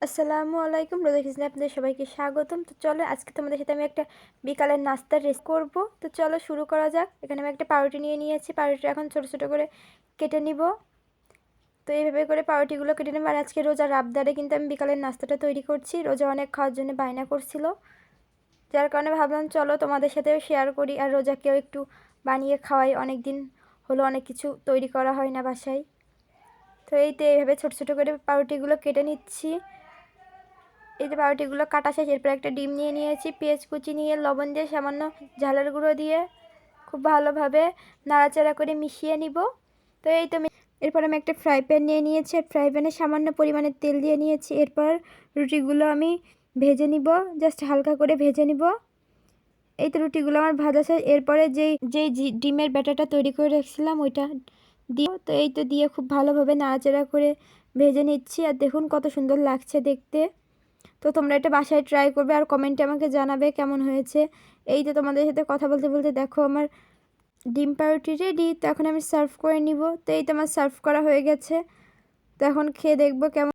আসসালামু আলাইকুম। রোজা কিচেনে আপনাদের সবাইকে স্বাগতম। তো চলো আজকে তোমাদের সাথে আমি একটা বিকালের নাস্তার রেসিপি করব। তো চলো শুরু করা যাক। এখানে আমি একটা পাউরুটি নিয়ে নিয়েছি। পাউরুটিটা এখন ছোট ছোট করে কেটে নিব। তো এইভাবে করে পাউরুটিগুলো কেটে নেব। আর আজকে রোজার আবদারে কিন্তু আমি বিকালের নাস্তাটা তৈরি করছি। রোজা অনেক খাওয়ার জন্য বায়না করছিল, যার কারণে ভাবলাম চলো তোমাদের সাথেও শেয়ার করি আর রোজাকেও একটু বানিয়ে খাওয়াই। অনেক দিন হলো অনেক কিছু তৈরি করা হয় না বাসায়। তো এই তো এইভাবে ছোট ছোট করে পাউরুটিগুলো কেটে নিচ্ছি। এই যে পাউরুটিগুলো কাটা শেষ। এরপর একটা ডিম নিয়ে নিয়েছি, পেঁয়াজ কুচি নিয়ে লবণ দিয়ে সামান্য ঝালের গুঁড়ো দিয়ে খুব ভালোভাবে নাড়াচাড়া করে মিশিয়ে নিব। তো এই তো এরপর আমি একটা ফ্রাই প্যান নিয়ে নিয়েছি। আর ফ্রাই প্যানে সামান্য পরিমাণে তেল দিয়ে নিয়েছি। এরপর রুটিগুলো আমি ভেজে নিব, জাস্ট হালকা করে ভেজে নিব। এই তো রুটিগুলো আমার ভাজা শেষ। এরপরে যেই যেই ডিমের ব্যাটারটা তৈরি করে রেখেছিলাম ওইটা দিয়ে, তো এই তো দিয়ে খুব ভালোভাবে নাড়াচাড়া করে ভেজে নিচ্ছি। আর দেখুন কত সুন্দর লাগছে দেখতে। তো তোমরা এটা বাসায় ট্রাই করবে আর কমেন্টে আমাকে জানাবে কেমন হয়েছে। এই তো তোমাদের সাথে কথা বলতে বলতে দেখো আমার ডিম পাউরুটি রেডি। তো এখন আমি সার্ভ করে নিব। তো এই তো আমার সার্ভ করা হয়ে গেছে। তো এখন খেয়ে দেখবো কেমন।